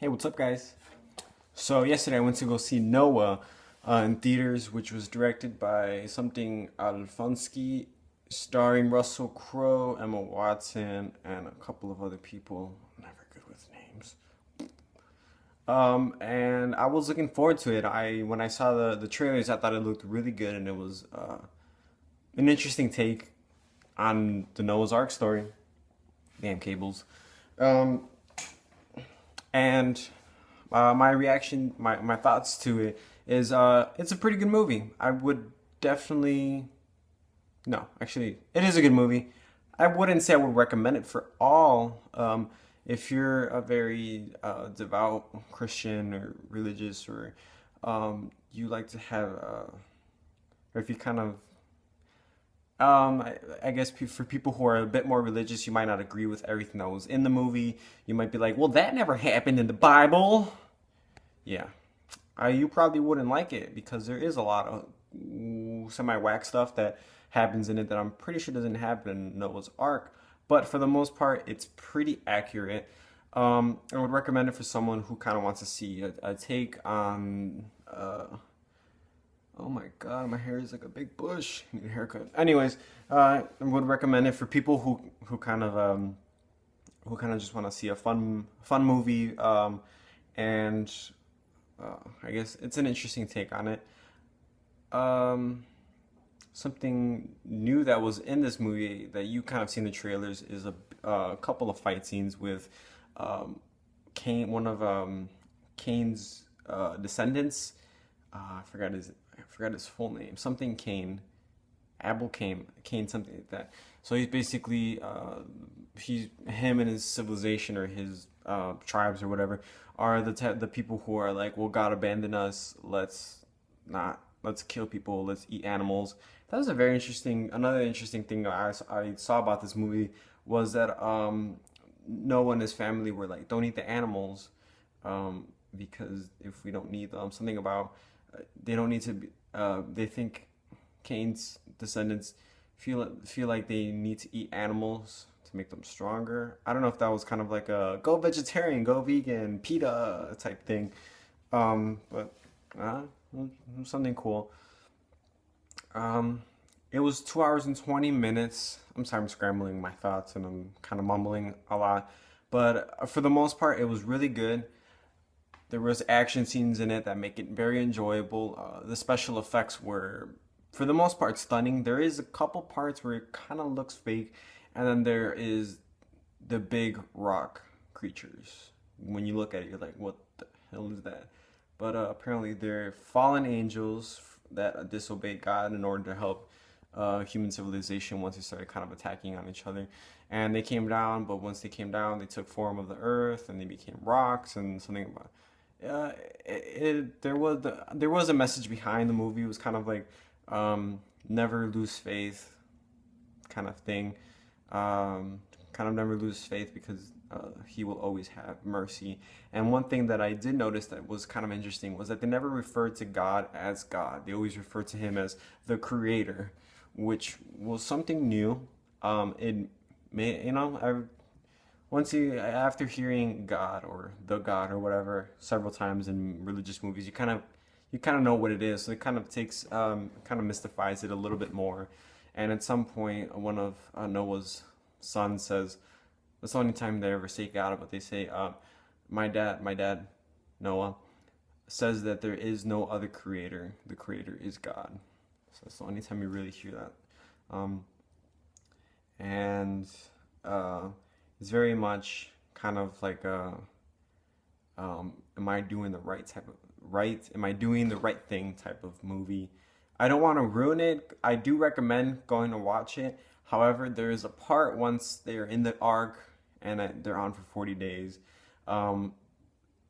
Hey, what's up, guys? So yesterday I went to go see Noah in theaters, which was directed by something Alfonsky, starring Russell Crowe, Emma Watson, and a couple of other people. I'm never good with names. And I was looking forward to it. When I saw the trailers, I thought it looked really good, and it was an interesting take on the Noah's Ark story. Damn cables. Um, and my reaction, my thoughts to it is it's a pretty good movie. I would definitely, no, actually, it is a good movie. I wouldn't say I would recommend it for all. If you're a very devout Christian or religious, or you like to have, or if you kind of I guess for people who are a bit more religious, you might not agree with everything that was in the movie. You might be like, well, that never happened in the Bible. Yeah. You probably wouldn't like it because there is a lot of semi-whack stuff that happens in it that I'm pretty sure doesn't happen in Noah's Ark. But for the most part, it's pretty accurate. I would recommend it for someone who kind of wants to see a take on oh my God, my hair is like a big bush. I need a haircut. Anyways, I would recommend it for people who kind of just want to see a fun movie. And I guess it's an interesting take on it. Um, Something new that was in this movie that you kind of see in the trailers is a couple of fight scenes with Cain, one of Cain's descendants. I forgot his full name. Something Cain, Abel Cain, something like that. So he's basically him and his civilization or his tribes or whatever are the people who are like, well, God abandoned us. Let's kill people. Let's eat animals. That was another interesting thing I saw about this movie was that Noah and his family were like, don't eat the animals, because if we don't need them, something about they don't need to be. They think Cain's descendants feel like they need to eat animals to make them stronger. I don't know if that was kind of like a go vegetarian, go vegan, PETA type thing, but uh, something cool. Um, it was 2 hours and 20 minutes. I'm sorry, I'm scrambling my thoughts and I'm kind of mumbling a lot, but for the most part, it was really good. There was action scenes in it that make it very enjoyable. The special effects were, for the most part, stunning. There is a couple parts where it kind of looks fake, and then there is the big rock creatures. When you look at it, you're like, what the hell is that? But apparently they're fallen angels that disobeyed God in order to help human civilization once they started kind of attacking on each other. And they came down, but once they came down, they took form of the earth and they became rocks and something about uh, there was a message behind the movie. It was kind of like never lose faith kind of thing. Kind of never lose faith because he will always have mercy. And one thing that I did notice that was kind of interesting was that they never referred to God as God. They always referred to him as the creator, which was something new. It may, once you after hearing God or the God or whatever several times in religious movies, you kind of know what it is. So it kind of takes kind of mystifies it a little bit more. And at some point, one of Noah's sons says, "That's the only time they ever say God, but they say, my dad, Noah, says that there is no other creator. The creator is God." So that's the only time you really hear that. Um, and it's very much kind of like am I doing the right type of right? Am I doing the right thing type of movie? I don't want to ruin it. I do recommend going to watch it. However, there is a part once they're in the ark and they're on for 40 days. Um,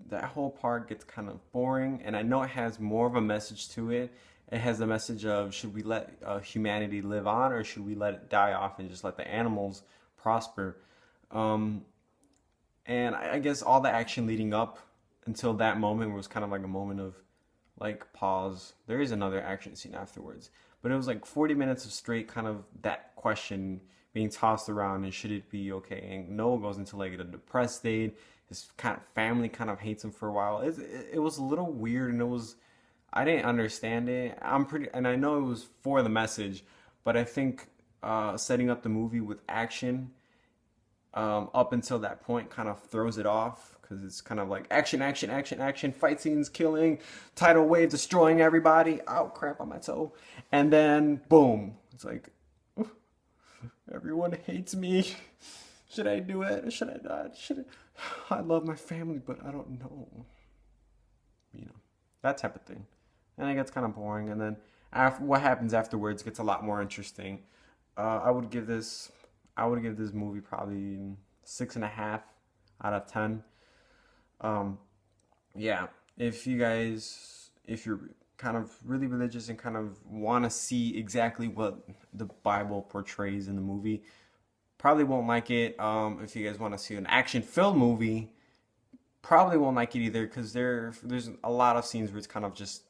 that whole part gets kind of boring, and I know it has more of a message to it. It has the message of should we let humanity live on or should we let it die off and just let the animals prosper? Um, and I guess all the action leading up until that moment was kind of like a moment of like pause. There is another action scene afterwards, but it was like 40 minutes of straight kind of that question being tossed around and should it be okay? And Noah goes into like a depressed state. His kind of family kind of hates him for a while. It was a little weird, and it was I didn't understand it. And I know it was for the message, but I think setting up the movie with action up until that point kind of throws it off because it's kind of like action, action, action, action, fight scenes, killing, tidal wave destroying everybody. Oh crap on my toe. And then boom, it's like everyone hates me. Should I do it? Should I not? Should I love my family, but I don't know. You know, that type of thing. And it gets kind of boring. And then what happens afterwards gets a lot more interesting. I would give this movie probably 6.5 out of 10. Yeah, if you're kind of really religious and kind of want to see exactly what the Bible portrays in the movie, probably won't like it. If you guys want to see an action-filled movie, probably won't like it either because there's a lot of scenes where it's kind of just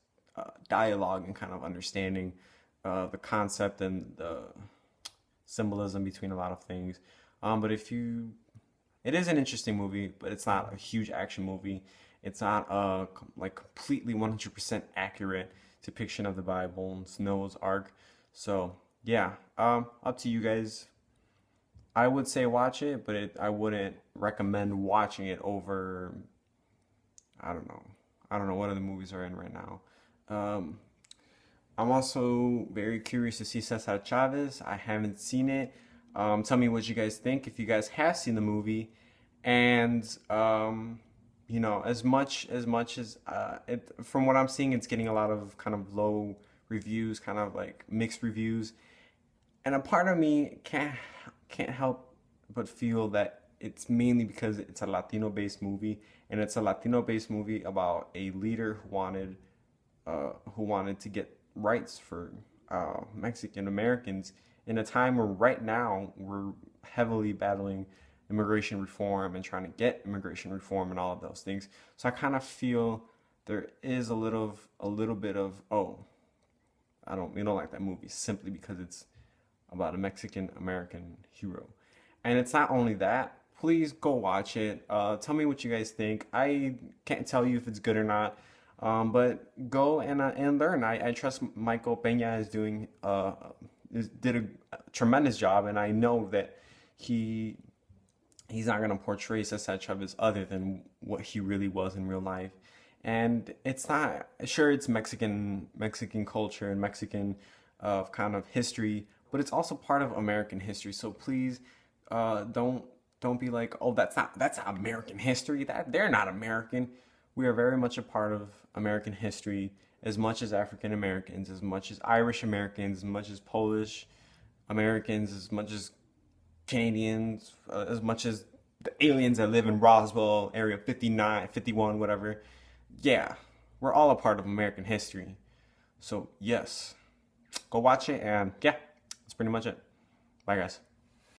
dialogue and kind of understanding the concept and the symbolism between a lot of things. But it is an interesting movie, but it's not a huge action movie. It's not a like completely 100% accurate depiction of the Bible and Noah's Ark. So yeah, up to you guys. I would say watch it, but I wouldn't recommend watching it over. I don't know. I don't know what other movies are in right now. I'm also very curious to see Cesar Chavez. I haven't seen it. Tell me what you guys think if you guys have seen the movie. And you know, as much as from what I'm seeing, it's getting a lot of kind of low reviews, kind of like mixed reviews. And a part of me can't help but feel that it's mainly because it's a Latino-based movie, and it's a Latino-based movie about a leader who wanted to get rights for Mexican Americans in a time where right now we're heavily battling immigration reform and trying to get immigration reform and all of those things. So I kind of feel there is a little bit of we don't like that movie simply because it's about a Mexican American hero. And it's not only that. Please go watch it. Tell me what you guys think. I can't tell you if it's good or not. But go and learn. I trust Michael Peña did a tremendous job, and I know that he's not gonna portray Cesar Chavez other than what he really was in real life. And it's not sure it's Mexican culture and Mexican kind of history, but it's also part of American history. So please don't be like, oh, that's not American history. That they're not American. We are very much a part of American history, as much as African Americans, as much as Irish Americans, as much as Polish Americans, as much as Canadians, as much as the aliens that live in Roswell, Area 59, 51, whatever. Yeah, we're all a part of American history. So yes, go watch it, and yeah, that's pretty much it. Bye, guys.